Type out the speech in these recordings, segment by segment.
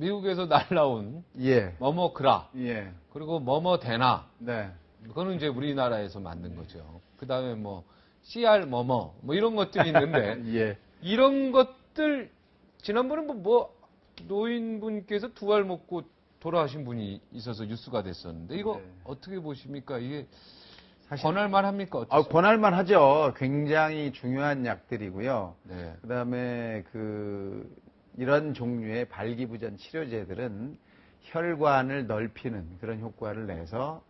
미국에서 날라온 예. 머머그라 예. 그리고 머머데나 네. 그거는 이제 우리나라에서 만든 거죠. 그다음에 뭐 CR 머머 뭐 이런 것들이 있는데 예. 이런 것들 지난번에 뭐 노인분께서 두 알 먹고 돌아가신 분이 있어서 뉴스가 됐었는데 이거 네. 어떻게 보십니까? 이게 사실 권할만 합니까? 어떻습니까? 권할만 하죠. 굉장히 중요한 약들이고요. 네. 그다음에 이런 종류의 발기부전 치료제들은 혈관을 넓히는 그런 효과를 내서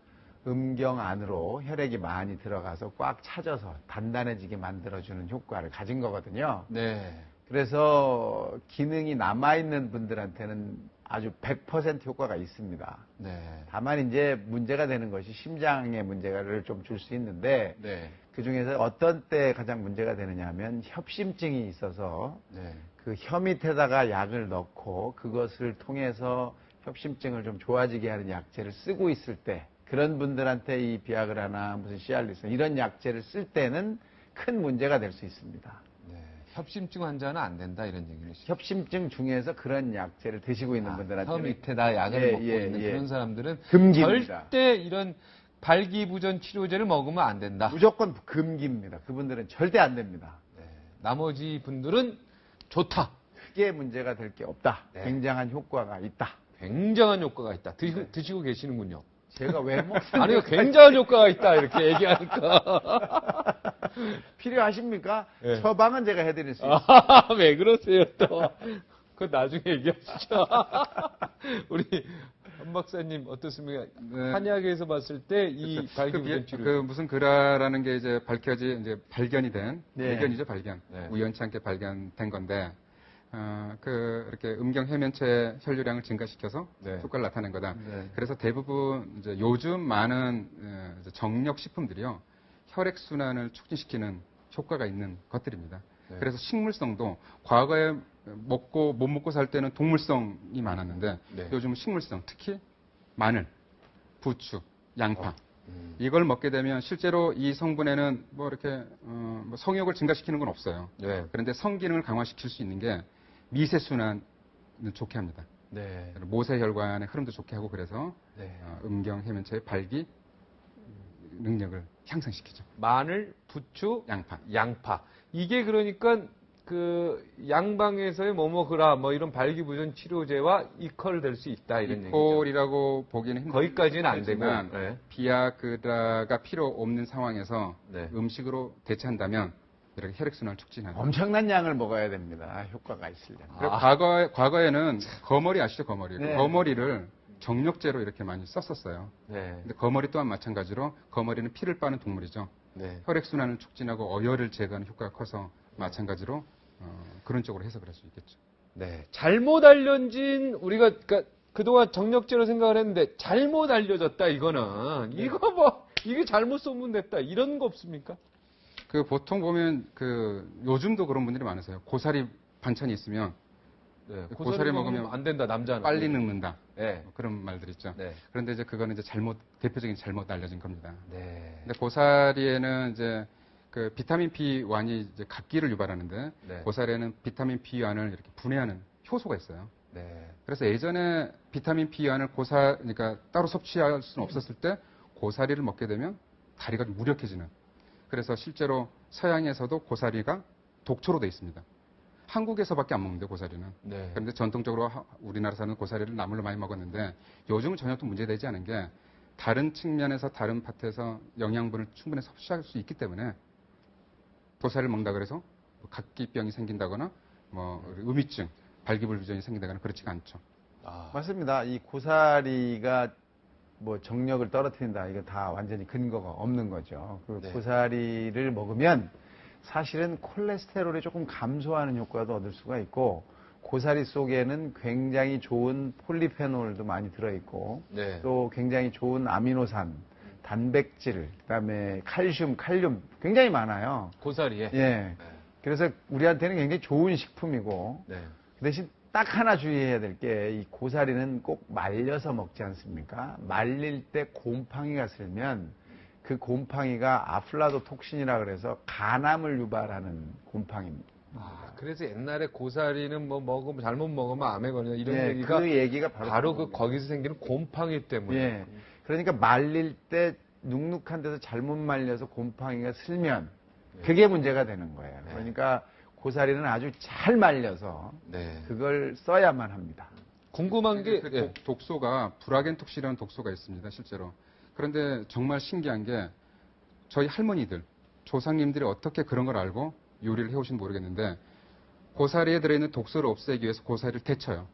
음경 안으로 혈액이 많이 들어가서 꽉 차져서 단단해지게 만들어주는 효과를 가진 거거든요. 네. 그래서 기능이 남아있는 분들한테는 아주 100% 효과가 있습니다. 네. 다만 이제 문제가 되는 것이 심장에 문제를 좀 줄 수 있는데 네. 그 중에서 어떤 때 가장 문제가 되느냐 하면 협심증이 있어서 네. 그 혀 밑에다가 약을 넣고 그것을 통해서 협심증을 좀 좋아지게 하는 약제를 쓰고 있을 때 그런 분들한테 이 비아그라나 무슨 시알리스 이런 약제를 쓸 때는 큰 문제가 될 수 있습니다. 네. 협심증 환자는 안 된다 이런 얘기시죠. 협심증 중에서 그런 약제를 드시고 있는 혀 분들한테는 밑에다 약을 예, 먹고 예, 있는 예. 그런 사람들은 금기입니다. 절대 이런 발기부전 치료제를 먹으면 안 된다. 무조건 금기입니다. 그분들은 절대 안 됩니다. 네. 나머지 분들은 좋다. 크게 문제가 될 게 없다. 네. 굉장한 효과가 있다. 굉장한 효과가 있다. 드시고 계시는군요. 제가 왜 먹습니까? 아니요, 굉장한 효과가 있다. 이렇게 얘기하니까. 필요하십니까? 네. 처방은 제가 해드릴 수 있습니다. 아, 왜 그러세요, 또. 그거 나중에 얘기하시죠. 우리 한 박사님 어떻습니까? 네. 한의학에서 봤을 때 이 발기부전 치료. 그 무슨 그라라는 게 이제 이제 발견이 된, 네. 발견이죠, 발견. 네. 우연치 않게 발견된 건데, 이렇게 음경 해면체 혈류량을 증가시켜서 네. 효과를 나타낸 거다. 네. 그래서 대부분 이제 요즘 많은 이제 정력 식품들이요, 혈액순환을 촉진시키는 효과가 있는 것들입니다. 네. 그래서 식물성도 과거에 못 먹고 살 때는 동물성이 많았는데 네. 요즘은 식물성, 특히 마늘, 부추, 양파. 음. 이걸 먹게 되면 실제로 이 성분에는 뭐 이렇게 뭐 성욕을 증가시키는 건 없어요. 네. 그런데 성기능을 강화시킬 수 있는 게 미세순환을 좋게 합니다. 네. 모세혈관의 흐름도 좋게 하고 그래서 네. 음경 해면체의 발기 능력을 향상시키죠. 마늘, 부추, 양파. 양파. 이게 그러니까 그 양방에서의 머머그라 뭐 이런 발기부전 치료제와 이퀄될 수 있다 이런 얘기죠. 이퀄이라고 보기는 힘들지만 거기까지는 안 되고. 네. 비아그라가 필요 없는 상황에서 네. 음식으로 대체한다면 이렇게 혈액순환을 촉진하는. 엄청난 양을 먹어야 됩니다. 효과가 있으려면. 그리고 과거에는 거머리 아시죠? 거머리. 네. 거머리를 정력제로 이렇게 많이 썼었어요. 네. 근데 거머리 또한 마찬가지로 거머리는 피를 빠는 동물이죠. 네. 혈액순환을 촉진하고 어혈을 제거하는 효과가 커서 마찬가지로 그런 쪽으로 해석을 할 수 있겠죠. 네. 잘못 알려진 우리가 그동안 정력제로 생각을 했는데 잘못 알려졌다 이거는 이거 뭐 이게 잘못 소문됐다 이런 거 없습니까? 그 보통 보면 요즘도 그런 분들이 많으세요. 고사리 반찬이 있으면 네. 고사리 먹으면 안 된다 남자는. 빨리 늙는다. 네. 뭐 그런 말들 있죠. 네. 그런데 이제 그거는 이제 대표적인 잘못 알려진 겁니다. 네. 근데 고사리에는 이제 그 비타민 B1이 이제 각기를 유발하는데 네. 고사리에는 비타민 B1을 이렇게 분해하는 효소가 있어요. 네. 그래서 예전에 비타민 B1을 그러니까 따로 섭취할 수는 없었을 때 고사리를 먹게 되면 다리가 좀 무력해지는. 그래서 실제로 서양에서도 고사리가 독초로 돼 있습니다. 한국에서밖에 안 먹는데 고사리는. 네. 그런데 전통적으로 우리나라에서는 고사리를 나물로 많이 먹었는데 요즘은 전혀 또 문제되지 않은 게 다른 측면에서 다른 밭에서 영양분을 충분히 섭취할 수 있기 때문에 고사리를 먹는다 그래서 각기병이 생긴다거나 뭐 음이증, 발기불비전이 생긴다거나 그렇지가 않죠. 맞습니다. 이 고사리가 뭐 정력을 떨어뜨린다. 이거 다 완전히 근거가 없는 거죠. 네. 고사리를 먹으면 사실은 콜레스테롤이 조금 감소하는 효과도 얻을 수가 있고 고사리 속에는 굉장히 좋은 폴리페놀도 많이 들어있고 네. 또 굉장히 좋은 아미노산, 단백질, 그다음에 칼슘, 칼륨 굉장히 많아요. 고사리에. 예. 네. 그래서 우리한테는 굉장히 좋은 식품이고 네. 그 대신 딱 하나 주의해야 될 게 이 고사리는 꼭 말려서 먹지 않습니까? 말릴 때 곰팡이가 슬면 그 곰팡이가 아플라도톡신이라 그래서 간암을 유발하는 곰팡이입니다. 아, 그래서 옛날에 고사리는 뭐 먹으면 잘못 먹으면 암에 걸린다 이런 예, 얘기가 그 얘기가 바로 그 거기서 생기는 곰팡이 때문에. 예. 그러니까 말릴 때 눅눅한 데서 잘못 말려서 곰팡이가 슬면 그게 문제가 되는 거예요. 네. 그러니까 고사리는 아주 잘 말려서 네. 그걸 써야만 합니다. 궁금한 게 그 예. 독소가 브라겐톡시라는 독소가 있습니다, 실제로. 그런데 정말 신기한 게 저희 할머니들, 조상님들이 어떻게 그런 걸 알고 요리를 해오신지 모르겠는데 고사리에 들어있는 독소를 없애기 위해서 고사리를 데쳐요.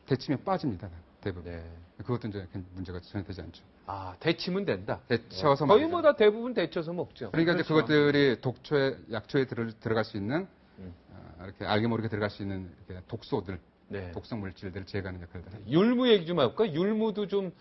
데치면 빠집니다, 대부분. 네. 그것도 이제 문제가 전혀 되지 않죠. 아, 데치면 된다. 데쳐서 거의 말이죠. 뭐 다 대부분 데쳐서 먹죠. 그러니까 이제 그렇죠. 그것들이 독초에, 약초에 들어갈 수 있는 음. 이렇게 알게 모르게 들어갈 수 있는 이렇게 독소들, 네. 독성 물질들을 제거하는 역할을 합니다. 율무 얘기 좀 해볼까? 율무도 좀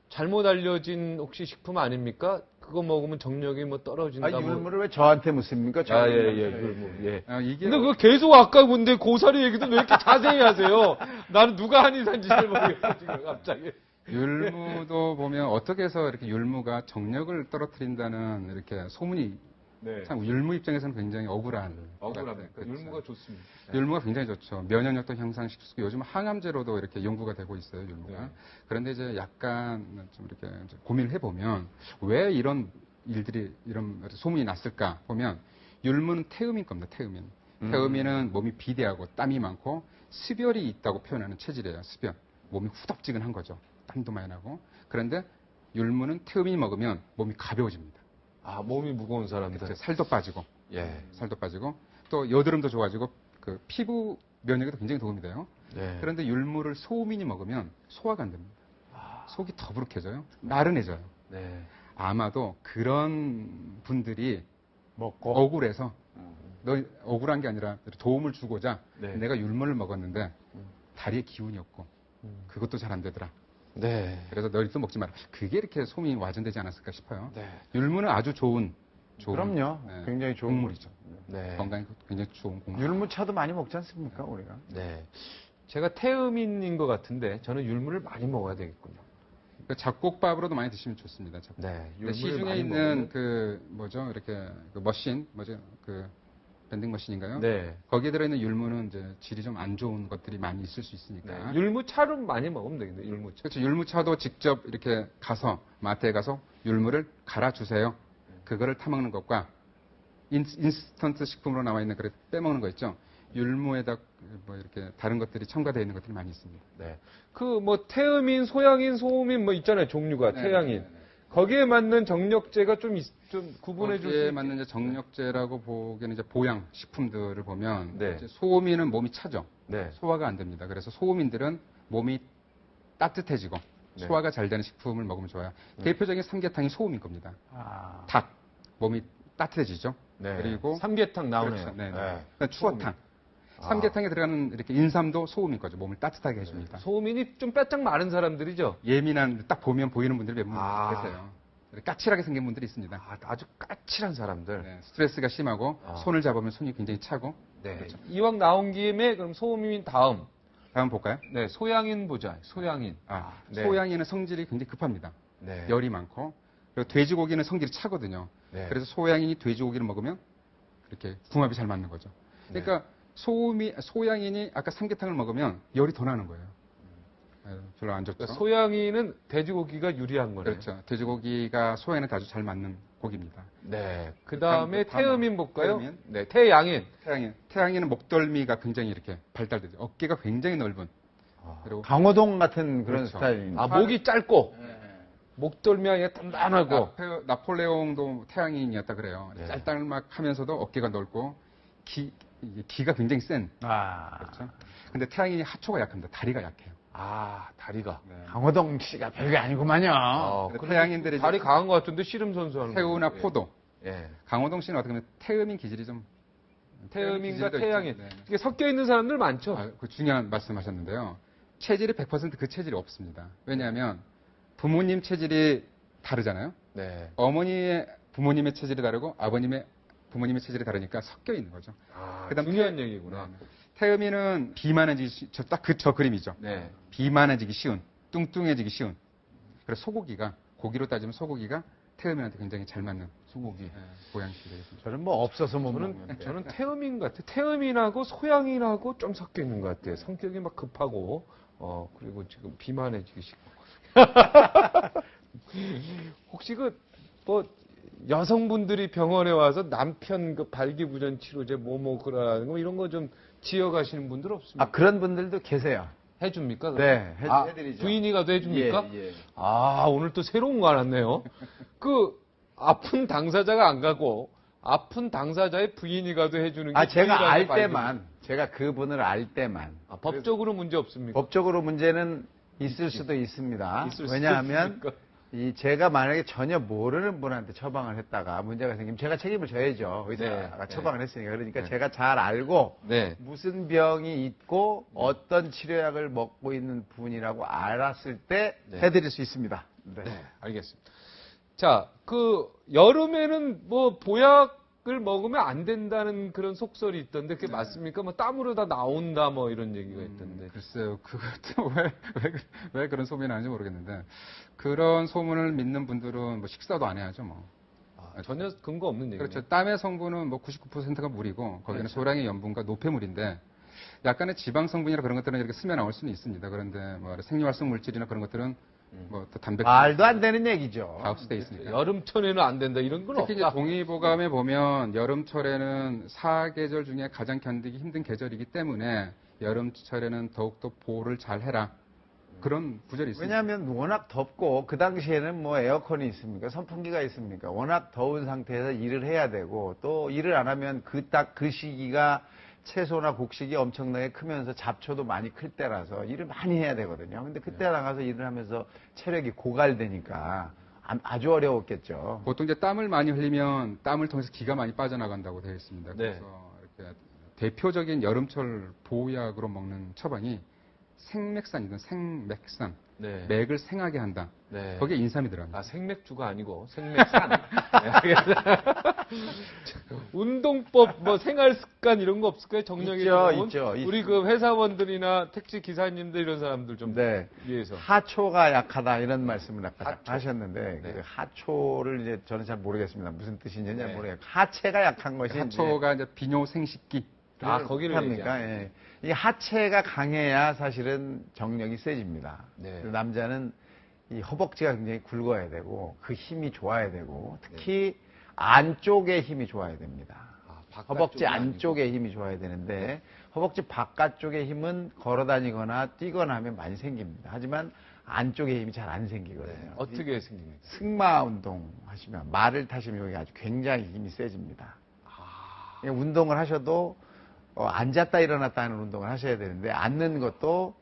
잘못 알려진 혹시 식품 아닙니까? 그거 먹으면 정력이 뭐 떨어진다. 아, 뭐. 율무를 왜 저한테 묻습니까? 아, 예, 율무. 예. 이게 근데 그거 계속 아까 근데 고사리 얘기도 왜 이렇게 자세히 하세요? 나는 누가 한의사인지 잘 모르겠어, 지금 갑자기. 율무도 보면 어떻게 해서 이렇게 율무가 정력을 떨어뜨린다는 이렇게 소문이 네. 참 율무 입장에서는 굉장히 억울한. 억울합니까? 그렇죠. 율무가 좋습니다. 율무가 굉장히 좋죠. 면역력도 향상시키고 요즘 항암제로도 이렇게 연구가 되고 있어요, 율무가. 네. 그런데 이제 약간 좀 이렇게 이제 고민을 해보면 왜 이런 일들이 이런 소문이 났을까 보면 율무는 태음인 겁니다, 태음인. 태음인은 몸이 비대하고 땀이 많고 습열이 있다고 표현하는 체질이에요, 습열. 몸이 후덥지근한 거죠. 땀도 많이 나고. 그런데 율무는 태음인이 먹으면 몸이 가벼워집니다. 아, 몸이 무거운 사람들. 그래서 살도 빠지고, 예. 살도 빠지고, 또 여드름도 좋아지고, 그 피부 면역에도 굉장히 도움이 돼요. 네. 그런데 율무를 소민이 먹으면 소화가 안 됩니다. 속이 더부룩해져요. 나른해져요. 네. 아마도 그런 분들이 먹고 억울해서, 너 억울한 게 아니라 도움을 주고자 네. 내가 율무를 먹었는데 다리에 기운이 없고 그것도 잘 안 되더라. 네. 그래서 너희도 먹지 마라. 그게 이렇게 소문이 와전되지 않았을까 싶어요. 네. 율무는 아주 좋은 그럼요. 네, 굉장히 좋은 곡물이죠. 네. 건강에 굉장히 좋은 곡물. 율무차도 많이 먹지 않습니까, 우리가? 네. 제가 태음인인 것 같은데 저는 율무를 많이 먹어야 되겠군요. 그 잡곡밥으로도 많이 드시면 좋습니다. 잡곡. 네. 근데 시중에 있는 그 뭐죠? 이렇게 그 머신 뭐죠? 그 밴딩 머신인가요? 네. 거기에 들어있는 율무는 이제 질이 좀 안 좋은 것들이 많이 있을 수 있으니까. 네. 율무 차로 많이 먹으면 되겠네. 율무 차. 그렇죠. 율무차도 직접 이렇게 가서 마트에 가서 율무를 갈아 주세요. 그거를 타먹는 것과 인스턴트 식품으로 나와 있는 그래 빼먹는 거 있죠. 율무에다 뭐 이렇게 다른 것들이 첨가되어 있는 것들이 많이 있습니다. 네. 그 뭐 태음인, 소양인, 소음인 뭐 있잖아요. 종류가 태양인. 거기에 맞는 정력제가 좀 구분해 줄 수 거기에 있게. 맞는 이제 정력제라고 보기에는 이제 보양 식품들을 보면 네. 이제 소음인은 몸이 차죠. 네. 소화가 안 됩니다. 그래서 소음인들은 몸이 따뜻해지고 네. 소화가 잘 되는 식품을 먹으면 좋아요. 대표적인 삼계탕이 소음인 겁니다. 아, 닭 몸이 따뜻해지죠. 네. 그리고 삼계탕 나오네요. 그렇죠. 네. 네. 그다음 추어탕. 아. 삼계탕에 들어가는 이렇게 인삼도 소음인 거죠. 몸을 따뜻하게 해줍니다. 소음인이 좀 빼짝 마른 사람들이죠. 예민한 딱 보면 보이는 분들이 몇 분 아. 계세요. 까칠하게 생긴 분들이 있습니다. 아, 아주 까칠한 사람들. 네, 스트레스가 심하고 아. 손을 잡으면 손이 굉장히 차고. 네. 그렇죠. 이왕 나온 김에 그럼 소음인 다음. 다음 볼까요? 네, 소양인 보자. 소양인. 네. 소양이는 성질이 굉장히 급합니다. 네. 열이 많고 그리고 돼지고기는 성질이 차거든요. 네. 그래서 소양인이 돼지고기를 먹으면 이렇게 궁합이 잘 맞는 거죠. 그러니까 소양인이 아까 삼계탕을 먹으면 열이 더 나는 거예요. 별로 안 좋죠. 그러니까 소양인은 돼지고기가 유리한 거네요. 그렇죠. 돼지고기가 소양인한테 아주 잘 맞는 고기입니다. 네. 그 다음에 다음 태음인 볼까요? 태음인. 네, 태양인. 태양인은 목덜미가 굉장히 이렇게 발달되죠. 어깨가 굉장히 넓은. 그리고 강호동 같은 그런 그렇죠. 스타일입니다. 아, 목이 짧고, 목덜미가 단단하고. 나폴레옹도 태양인이었다 그래요. 네. 짤짤막하면서도 어깨가 넓고 기가 굉장히 센. 아, 그렇죠. 근데 태양인이 하초가 약합니다. 다리가 약해요. 아, 다리가. 네. 강호동 씨가 별게 아니구만요. 근데 그래도 태양인들이 다리 강한 것 같은데 씨름 선수 하는 태우나 거. 포도. 예. 강호동 씨는 어떻게 보면 태음인 기질이 좀 태음인과 기질도 태양인. 있죠. 네. 이게 섞여 있는 사람들 많죠. 그 중요한 말씀하셨는데요. 체질이 100% 그 체질이 없습니다. 왜냐하면 부모님 체질이 다르잖아요. 네. 어머니의 부모님의 체질이 다르고 아버님의 부모님의 체질이 다르니까 섞여 있는 거죠. 아, 그다음 중요한 얘기구나. 태음인은 비만해지기 딱 저 그림이죠. 네. 비만해지기 쉬운, 뚱뚱해지기 쉬운. 그래서 소고기가 고기로 따지면 소고기가 태음인한테 굉장히 잘 맞는 소고기. 보양식이 되겠습니다. 저는 뭐 없어서 못 먹는데. 저는 태음인 것 같아요. 태음인하고 소양인하고 좀 섞여 있는 것 같아요. 성격이 막 급하고, 그리고 지금 비만해지기 쉽고. 혹시 여성분들이 병원에 와서 남편 발기부전 치료제 뭐 먹으라는 거 이런 거 좀 지어가시는 분들 없습니까? 그런 분들도 계세요. 해줍니까? 네, 아, 해드리죠. 부인이 가도 해줍니까? 예, 예. 아, 오늘 또 새로운 거 알았네요. 아픈 당사자가 안 가고, 아픈 당사자의 부인이 가도 해주는 게. 제가 알 부인한테 때만, 제가 그분을 알 때만. 법적으로 문제 없습니까? 법적으로 문제는 있을 수도 있습니다. 있을 수도 왜냐하면, 있습니까? 제가 만약에 전혀 모르는 분한테 처방을 했다가 문제가 생기면 제가 책임을 져야죠. 의사가 네, 처방을 했으니까. 그러니까 네. 제가 잘 알고, 네. 무슨 병이 있고, 어떤 치료약을 먹고 있는 분이라고 알았을 때 네. 해드릴 수 있습니다. 네. 네, 알겠습니다. 자, 여름에는 보약을 먹으면 안 된다는 그런 속설이 있던데, 그게 맞습니까? 땀으로 다 나온다, 이런 얘기가 있던데. 글쎄요, 그것도 왜 그런 소문이 나는지 모르겠는데, 그런 소문을 믿는 분들은 식사도 안 해야죠, 전혀 근거 없는 얘기죠. 그렇죠. 땀의 성분은 99%가 물이고, 거기는 그렇죠. 소량의 염분과 노폐물인데, 약간의 지방 성분이나 그런 것들은 이렇게 스며 나올 수는 있습니다. 그런데 생리활성 물질이나 그런 것들은 또 단백질. 말도 안 되는 얘기죠. 다 흡수되어 있으니까. 여름철에는 안 된다, 이런 건 특히 이제 없다. 동의보감에 보면 여름철에는 사계절 중에 가장 견디기 힘든 계절이기 때문에 여름철에는 더욱더 보호를 잘 해라. 그런 구절이 있습니다. 왜냐하면 워낙 덥고 그 당시에는 에어컨이 있습니까? 선풍기가 있습니까? 워낙 더운 상태에서 일을 해야 되고 또 일을 안 하면 그 시기가 채소나 곡식이 엄청나게 크면서 잡초도 많이 클 때라서 일을 많이 해야 되거든요. 근데 그때 나가서 일을 하면서 체력이 고갈되니까 아주 어려웠겠죠. 보통 이제 땀을 많이 흘리면 땀을 통해서 기가 많이 빠져나간다고 되어 있습니다. 네. 그래서 이렇게 대표적인 여름철 보약으로 먹는 처방이 생맥산이든 생맥산, 네. 맥을 생하게 한다. 네. 거기에 인삼이 들어갑니다. 생맥주가 아니고 생맥산. 네, 알겠습니다. 운동법, 생활 습관 이런 거 없을까요? 정력이 있죠. 우리 회사원들이나 택시 기사님들 이런 사람들 좀 네. 위해서. 하초가 약하다 이런 말씀을 아까 하초. 하셨는데 네. 그 하초를 이제 저는 잘 모르겠습니다. 무슨 뜻인지 잘 네. 모르겠고 하체가 약한 것이 하초가 이제 비뇨 생식기. 거기를 합니까? 예. 이 하체가 강해야 사실은 정력이 세집니다. 네. 그래서 남자는 이 허벅지가 굉장히 굵어야 되고 그 힘이 좋아야 되고 특히 안쪽에 힘이 좋아야 됩니다. 허벅지 안쪽에 힘이 좋아야 되는데 허벅지 바깥쪽의 힘은 걸어 다니거나 뛰거나 하면 많이 생깁니다. 하지만 안쪽에 힘이 잘 안 생기거든요. 네. 어떻게 생깁니까? 승마 운동 하시면 말을 타시면 여기 아주 굉장히 힘이 세집니다. 운동을 하셔도 앉았다 일어났다 하는 운동을 하셔야 되는데 앉는 것도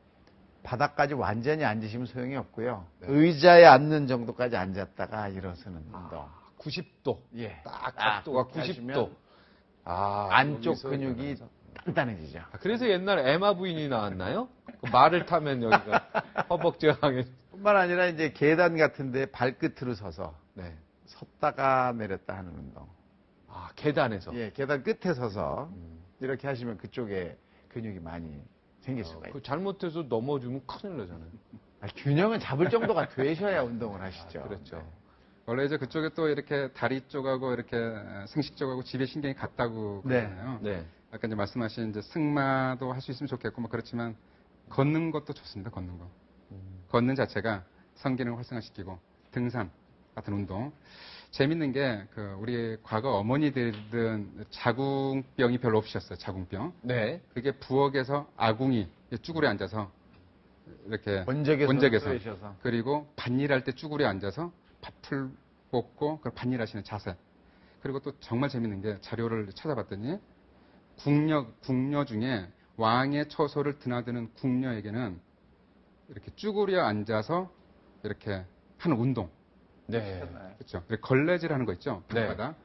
바닥까지 완전히 앉으시면 소용이 없고요. 네. 의자에 앉는 정도까지 앉았다가 일어서는 운동. 90도. 예. 딱 각도가 그렇게 90도. 하시면 안쪽 안쪽 근육이 단단해지죠. 그래서 옛날에 에마 부인이 나왔나요? 말을 타면 여기가 허벅지가 강해. 뿐만 아니라 이제 계단 같은데 발끝으로 서서 네. 섰다가 내렸다 하는 운동. 계단에서. 예, 계단 끝에 서서 이렇게 하시면 그쪽에 근육이 많이 생길 수가 있어요. 잘못해서 넘어지면 큰일 나잖아요. 균형은 잡을 정도가 되셔야 운동을 하시죠. 그렇죠. 네. 원래 이제 그쪽에 또 이렇게 다리 쪽하고 이렇게 생식 쪽하고 지배 신경이 같다고 네. 그러잖아요. 네. 아까 이제 말씀하신 이제 승마도 할 수 있으면 좋겠고 그렇지만 걷는 것도 좋습니다. 걷는 거. 걷는 자체가 성기능을 활성화시키고 등산 같은 운동. 재밌는 게 우리 과거 어머니들은 자궁병이 별로 없으셨어요. 자궁병. 네. 그게 부엌에서 아궁이 쭈그려 앉아서 이렇게 원적에서 서 그리고 밭일할 때 쭈그려 앉아서 밭을 볶고 그 밭일하시는 자세. 그리고 또 정말 재밌는 게 자료를 찾아봤더니 궁녀 중에 왕의 처소를 드나드는 궁녀에게는 이렇게 쭈그려 앉아서 이렇게 하는 운동. 네. 그렇죠. 걸레질하는 거 있죠. 네. 밭마다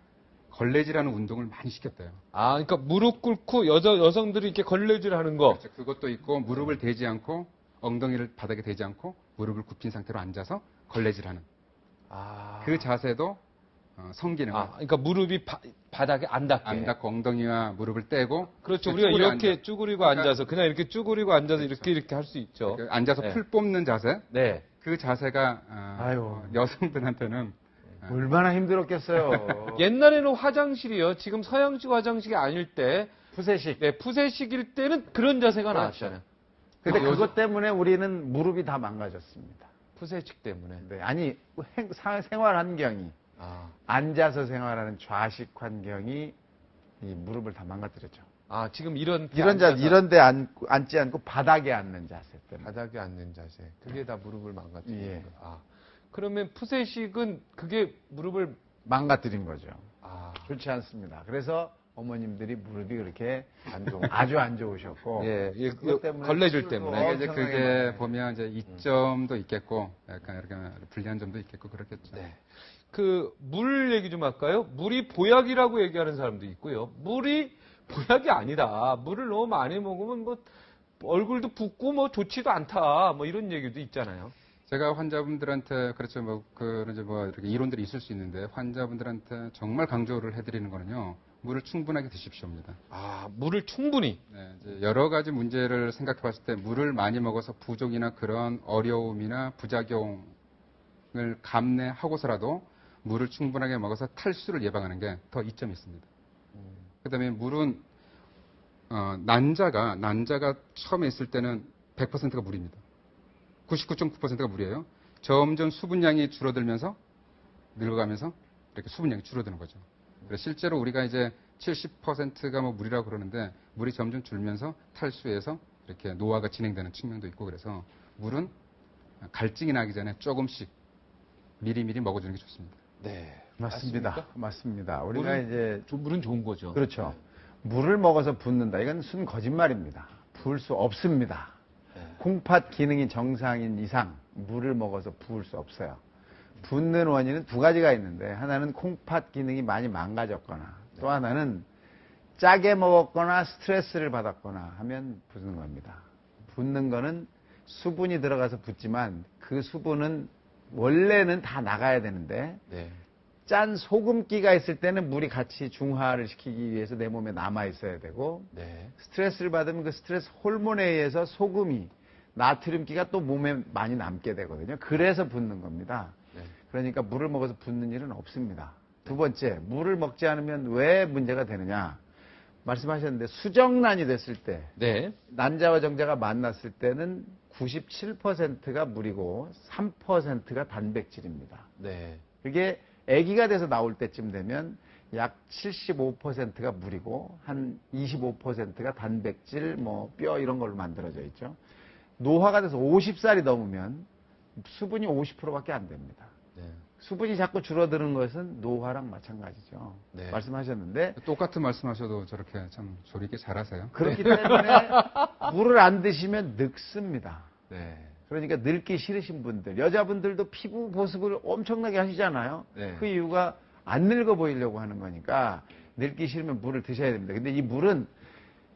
걸레질하는 운동을 많이 시켰대요. 그러니까 무릎 꿇고 여성들이 이렇게 걸레질 하는 거. 그렇죠. 그것도 있고 무릎을 대지 않고 엉덩이를 바닥에 대지 않고 무릎을 굽힌 상태로 앉아서 걸레질하는. 그 자세도 성기능. 그러니까 무릎이 바닥에 안 닿게. 안 닿고 엉덩이와 무릎을 떼고. 그렇죠. 우리가 이렇게 쭈그리고 앉아서 그냥 이렇게 쭈그리고 앉아서 그렇죠. 이렇게 할 수 있죠. 앉아서 네. 풀 뽑는 자세. 네. 그 자세가 아유. 여성들한테는 얼마나 힘들었겠어요. 옛날에는 화장실이요. 지금 서양식 화장실이 아닐 때, 푸세식. 네, 푸세식일 때는 그런 자세가 나왔잖아요. 근데 요즘- 그것 때문에 우리는 무릎이 다 망가졌습니다. 푸세식 때문에. 네, 아니 생활 환경이 아, 앉아서 생활하는 좌식 환경이 이 무릎을 다 망가뜨렸죠. 지금 이런 이런데 앉지 않고 바닥에 앉는 자세 때문에. 바닥에 앉는 자세. 그게 다 무릎을 망가뜨리는 예. 거예요. 그러면 푸세식은 그게 무릎을 망가뜨린 거죠. 아, 좋지 않습니다. 그래서 어머님들이 무릎이 그렇게 안 좋은 아주 안 좋으셨고 예, 그것 때문에 걸레줄 수술도 때문에. 그러니까 이제 엄청나게 그게 많아요. 보면 이제 이점도 있겠고 약간 이렇게 불리한 점도 있겠고 그렇겠죠. 네. 그 물 얘기 좀 할까요? 물이 보약이라고 얘기하는 사람도 있고요. 물이 보약이 아니다. 물을 너무 많이 먹으면 뭐 얼굴도 붓고 뭐 좋지도 않다. 뭐 이런 얘기도 있잖아요. 제가 환자분들한테 그렇죠 그런 이제 이렇게 이론들이 있을 수 있는데 환자분들한테 정말 강조를 해드리는 거는요 물을 충분하게 드십시오입니다. 물을 충분히. 네, 이제 여러 가지 문제를 생각해 봤을 때 물을 많이 먹어서 부족이나 그런 어려움이나 부작용을 감내하고서라도 물을 충분하게 먹어서 탈수를 예방하는 게 더 이점이 있습니다. 그다음에 물은 난자가 처음에 있을 때는 100%가 물입니다. 99.9%가 물이에요. 점점 수분량이 줄어들면서 늙어가면서 이렇게 수분량이 줄어드는 거죠. 그래서 실제로 우리가 이제 70%가 뭐 물이라고 그러는데 물이 점점 줄면서 탈수해서 이렇게 노화가 진행되는 측면도 있고 그래서 물은 갈증이 나기 전에 조금씩 미리미리 먹어주는 게 좋습니다. 네. 맞습니다. 맞습니다. 우리가 이제 물은 좋은 거죠. 그렇죠. 물을 먹어서 붓는다. 이건 순 거짓말입니다. 부을 수 없습니다. 콩팥 기능이 정상인 이상 물을 먹어서 부을 수 없어요. 붓는 원인은 두 가지가 있는데 하나는 콩팥 기능이 많이 망가졌거나 또 하나는 짜게 먹었거나 스트레스를 받았거나 하면 붓는 겁니다. 붓는 거는 수분이 들어가서 붓지만 그 수분은 원래는 다 나가야 되는데 네. 짠 소금기가 있을 때는 물이 같이 중화를 시키기 위해서 내 몸에 남아 있어야 되고 네. 스트레스를 받으면 그 스트레스 호르몬에 의해서 소금이 나트륨기가 또 몸에 많이 남게 되거든요. 그래서 붓는 겁니다. 네. 그러니까 물을 먹어서 붓는 일은 없습니다. 두 번째, 물을 먹지 않으면 왜 문제가 되느냐? 말씀하셨는데 수정란이 됐을 때 네. 난자와 정자가 만났을 때는 97%가 물이고 3%가 단백질입니다. 네. 그게 아기가 돼서 나올 때쯤 되면 약 75%가 물이고 한 25%가 단백질, 뼈 이런 걸로 만들어져 있죠. 노화가 돼서 50살이 넘으면 수분이 50%밖에 안 됩니다. 네. 수분이 자꾸 줄어드는 것은 노화랑 마찬가지죠. 네. 말씀하셨는데 똑같은 말씀하셔도 저렇게 참 조리 있게 잘하세요. 그렇기 때문에 물을 안 드시면 늙습니다. 네. 그러니까 늙기 싫으신 분들, 여자분들도 피부 보습을 엄청나게 하시잖아요. 네. 그 이유가 안 늙어 보이려고 하는 거니까 늙기 싫으면 물을 드셔야 됩니다. 근데 이 물은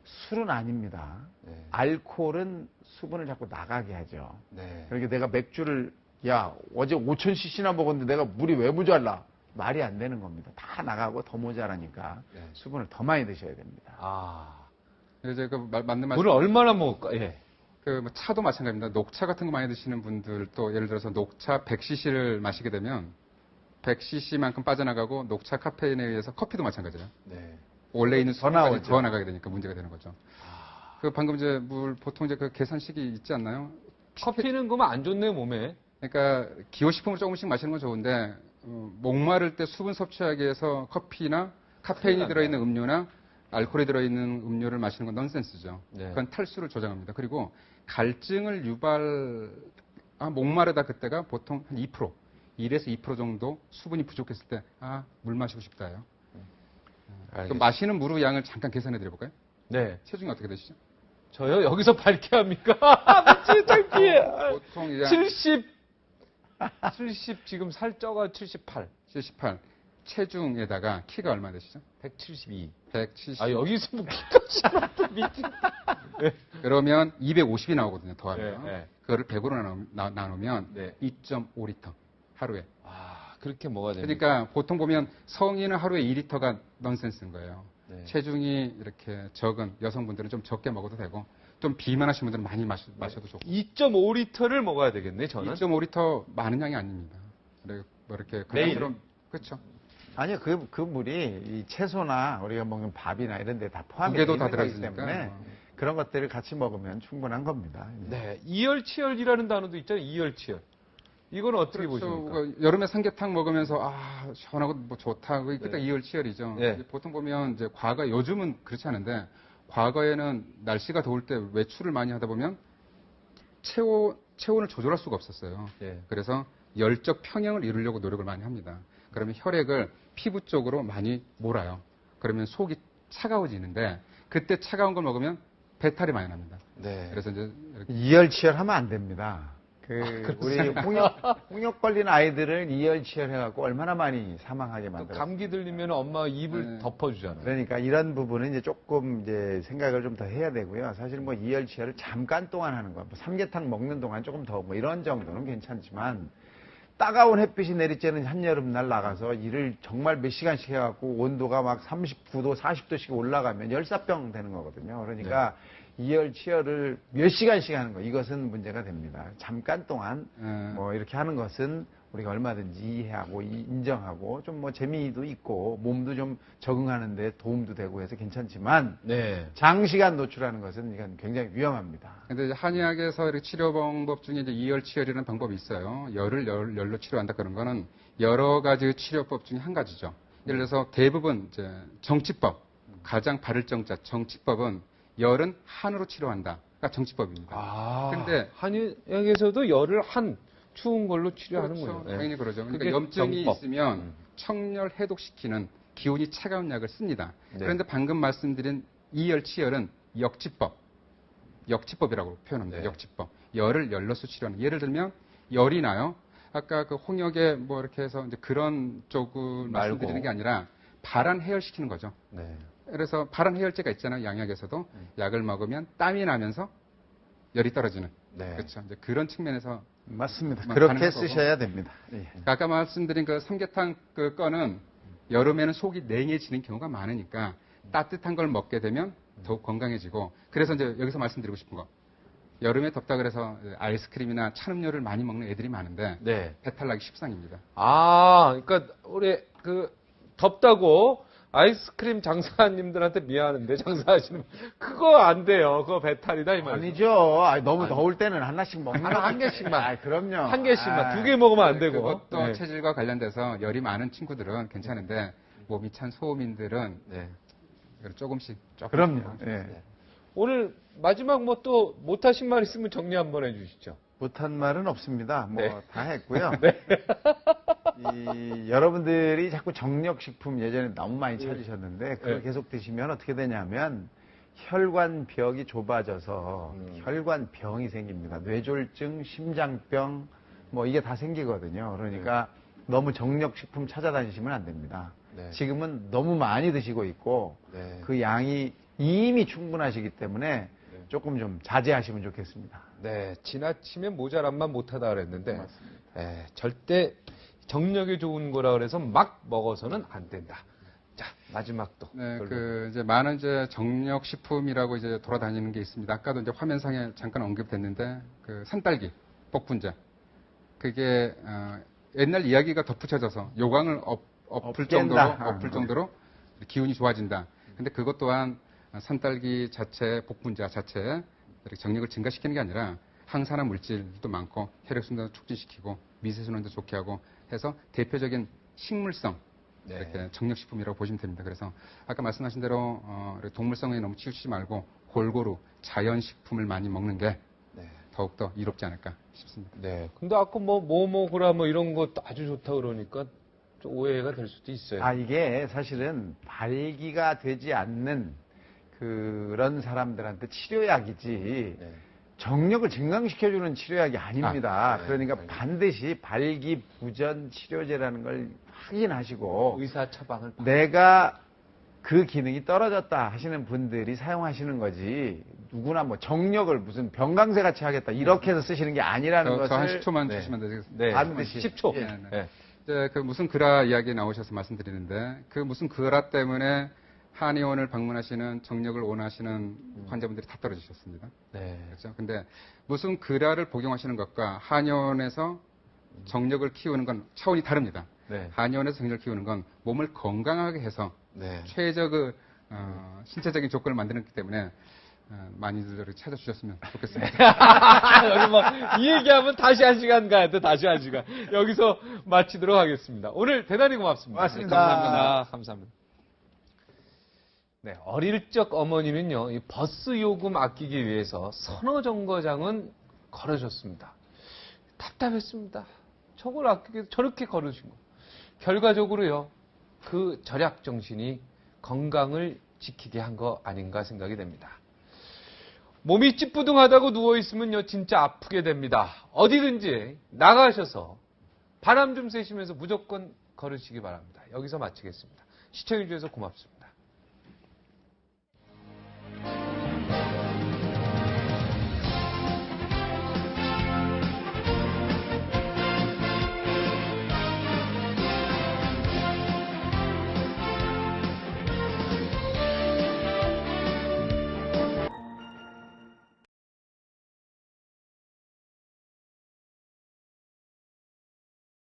술은 아닙니다. 네. 알코올은 수분을 자꾸 나가게 하죠. 네. 그러니까 내가 맥주를 어제 5,000cc나 먹었는데 내가 물이 왜 모자라? 말이 안 되는 겁니다. 다 나가고 더 모자라니까 네. 수분을 더 많이 드셔야 됩니다. 이제 맞는 말씀. 물을 얼마나 먹을까? 예. 차도 마찬가지입니다. 녹차 같은 거 많이 드시는 분들도 예를 들어서 녹차 100cc를 마시게 되면 100cc만큼 빠져나가고 녹차 카페인에 의해서 커피도 마찬가지예요. 네. 원래 있는 더 수분까지 나오죠. 더 나가게 되니까 문제가 되는 거죠. 방금 이제 보통 이제 그 계산식이 있지 않나요? 커피는 그러면 안 좋네, 몸에. 그러니까 기호식품을 조금씩 마시는 건 좋은데 목마를 때 수분 섭취하기 위해서 커피나 카페인이 들어있는 음료나 알코올이 들어있는 음료를 마시는 건 넌센스죠. 네. 그건 탈수를 조장합니다. 그리고 갈증을 목마르다 그때가 보통 한 2%, 1에서 2% 정도 수분이 부족했을 때 물 마시고 싶다요. 그럼 마시는 물의 양을 잠깐 계산해 드려볼까요? 네. 체중이 어떻게 되시죠? 저요? 여기서 밝게 합니까? 미치 창피해. 보통 이제 70 지금 살 쪄가 78. 78. 체중에다가 키가 얼마 되시죠? 172. 170. 여기서 뭐 키까지 미치. 그러면 250이 나오거든요, 더하면. 네, 네. 그거를 100으로 나누면 네. 2.5리터 하루에. 그렇게 먹어야 됩니다. 그러니까 보통 보면 성인은 하루에 2리터가 넌센스인 거예요. 네. 체중이 이렇게 적은 여성분들은 좀 적게 먹어도 되고 좀 비만하신 분들은 많이 마셔도 좋고. 2.5리터를 먹어야 되겠네, 저는. 2.5리터 많은 양이 아닙니다. 그리고 뭐 이렇게 매일? 그럼 그렇죠. 아니요, 그 물이 이 채소나 우리가 먹는 밥이나 이런 데 다 포함이 되어 무게도 있는 다 거기 들어있으니까. 때문에 그런 것들을 같이 먹으면 충분한 겁니다. 네, 이열치열이라는 단어도 있잖아요. 이열치열. 이건 어떻게 그렇죠. 보십니까? 여름에 삼계탕 먹으면서 시원하고 뭐 좋다. 그게 딱 이열치열이죠. 네. 보통 보면 이제 요즘은 그렇지 않은데 과거에는 날씨가 더울 때 외출을 많이 하다 보면 체온을 조절할 수가 없었어요. 예. 그래서 열적 평형을 이루려고 노력을 많이 합니다. 그러면 혈액을 피부 쪽으로 많이 몰아요. 그러면 속이 차가워지는데 그때 차가운 걸 먹으면 배탈이 많이 납니다. 네. 그래서 이제 이렇게 이열치열하면 안 됩니다. 우리 홍역 걸린 아이들을 이열치열해갖고 얼마나 많이 사망하게 또 만들어요. 감기 들리면 엄마가 입을 네. 덮어주잖아요. 그러니까 이런 부분은 이제 조금 이제 생각을 좀 더 해야 되고요. 사실 뭐 이열치열을 잠깐 동안 하는 거, 뭐 삼계탕 먹는 동안 조금 더 뭐 이런 정도는 괜찮지만 따가운 햇빛이 내리쬐는 한여름날 나가서 일을 정말 몇 시간씩 해갖고 온도가 막 39도, 40도씩 올라가면 열사병 되는 거거든요. 그러니까 이열치열을 몇 시간씩 하는 거, 이것은 문제가 됩니다. 잠깐 동안 뭐 이렇게 하는 것은 우리가 얼마든지 이해하고 인정하고 좀 뭐 재미도 있고 몸도 좀 적응하는데 도움도 되고 해서 괜찮지만 네. 장시간 노출하는 것은 이건 굉장히 위험합니다. 근데 이제 한의학에서 이렇게 치료 방법 중에 이제 이열치열이라는 방법이 있어요. 열을 열로 치료한다 그런 거는 여러 가지 치료법 중에 한 가지죠. 예를 들어서 대부분 이제 정치법, 가장 바를 정자 정치법은 열은 한으로 치료한다. 가 정치법입니다. 근데 한의학에서도 열을 추운 걸로 치료하는군요. 그렇죠. 네. 당연히 그러죠. 그러니까 그게 염증이 정법. 있으면 청열 해독시키는 기운이 차가운 약을 씁니다. 네. 그런데 방금 말씀드린 이열치열은 역치법이라고 표현합니다. 네. 역치법. 열을 열로서 치료하는. 예를 들면 열이 나요. 아까 그 홍역에 뭐 이렇게 해서 이제 그런 쪽을 말씀드리는 게 아니라 발한 해열시키는 거죠. 네. 그래서 발한 해열제가 있잖아요. 양약에서도 약을 먹으면 땀이 나면서 열이 떨어지는. 네. 그렇죠. 이제 그런 측면에서 맞습니다. 뭐 그렇게 가능한 거고. 쓰셔야 됩니다. 예. 아까 말씀드린 그 삼계탕 그 건은 여름에는 속이 냉해지는 경우가 많으니까 따뜻한 걸 먹게 되면 더욱 건강해지고 그래서 이제 여기서 말씀드리고 싶은 거 여름에 덥다 그래서 아이스크림이나 찬음료를 많이 먹는 애들이 많은데 네. 배탈 나기 십상입니다. 그러니까 우리 덥다고 아이스크림 장사님들한테 미안한데 장사하시는 그거 안 돼요. 그거 배탈이다 이 말이죠. 아니죠. 너무 더울 때는 하나씩 먹는 한 개씩만. 그럼요. 한 개씩만 2개 먹으면 안 되고. 그것도 네. 체질과 관련돼서 열이 많은 친구들은 괜찮은데 몸이 찬 소음인들은 네. 조금씩. 그럼요. 예. 오늘 마지막 뭐 또 못하신 말 있으면 정리 한번 해주시죠. 못한 말은 없습니다. 뭐 네. 다 했고요. 여러분들이 자꾸 정력식품 예전에 너무 많이 찾으셨는데 그걸 네. 계속 드시면 어떻게 되냐면 혈관벽이 좁아져서 혈관병이 생깁니다. 뇌졸중, 심장병 뭐 이게 다 생기거든요. 그러니까 너무 정력식품 찾아다니시면 안 됩니다. 네. 지금은 너무 많이 드시고 있고 네. 그 양이 이미 충분하시기 때문에 조금 좀 자제하시면 좋겠습니다. 네, 지나치면 모자란만 못하다 그랬는데 절대 정력에 좋은 거라 그래서 막 먹어서는 안 된다. 자, 마지막 또. 네, 결론. 이제 많은 이제 정력식품이라고 이제 돌아다니는 게 있습니다. 아까도 이제 화면상에 잠깐 언급됐는데, 산딸기, 복분자. 그게, 옛날 이야기가 덧붙여져서 요강을 엎을 정도로 기운이 좋아진다. 근데 그것 또한 산딸기 자체, 복분자 자체, 이렇게 정력을 증가시키는 게 아니라 항산화 물질도 많고 혈액순환도 촉진시키고 미세순환도 좋게 하고 해서 대표적인 식물성 이렇게 정력식품이라고 보시면 됩니다. 그래서 아까 말씀하신 대로 동물성에 너무 치우치지 말고 골고루 자연식품을 많이 먹는 게 더욱더 이롭지 않을까 싶습니다. 네. 근데 아까 뭐 먹으라 뭐 이런 거 아주 좋다 그러니까 좀 오해가 될 수도 있어요. 이게 사실은 발기가 되지 않는 그런 사람들한테 치료약이지 정력을 증강시켜주는 치료약이 아닙니다. 그러니까 반드시 발기부전 치료제라는 걸 확인하시고 의사 처방을 내가 그 기능이 떨어졌다 하시는 분들이 사용하시는 거지 누구나 뭐 정력을 무슨 병강세 같이 하겠다 이렇게 해서 쓰시는 게 아니라는 것을 한 10초만 주시면 되겠습니다. 네. 반드시 10초. 네. 이제 무슨 그라 이야기 나오셔서 말씀드리는데 무슨 그라 때문에 한의원을 방문하시는 정력을 원하시는 환자분들이 다 떨어지셨습니다. 네. 그렇죠. 근데 무슨 그라를 복용하시는 것과 한의원에서 정력을 키우는 건 차원이 다릅니다. 네. 한의원에서 정제를 키우는 건 몸을 건강하게 해서 네. 최저 신체적인 조건을 만드는 때문에 많이들 찾아주셨으면 좋겠습니다. 여기 뭐, 이 얘기하면 다시 한 시간 가야 돼, 다시 한 시간. 여기서 마치도록 하겠습니다. 오늘 대단히 고맙습니다. 고맙습니다. 네, 감사합니다. 감사합니다. 네, 어릴 적 어머니는요, 이 버스 요금 아끼기 위해서 서너 정거장은 걸으셨습니다. 답답했습니다. 저걸 아끼기 위해서 저렇게 걸으신 거. 결과적으로요, 그 절약 정신이 건강을 지키게 한 거 아닌가 생각이 됩니다. 몸이 찌뿌둥하다고 누워있으면요, 진짜 아프게 됩니다. 어디든지 나가셔서 바람 좀 쐬시면서 무조건 걸으시기 바랍니다. 여기서 마치겠습니다. 시청해주셔서 고맙습니다.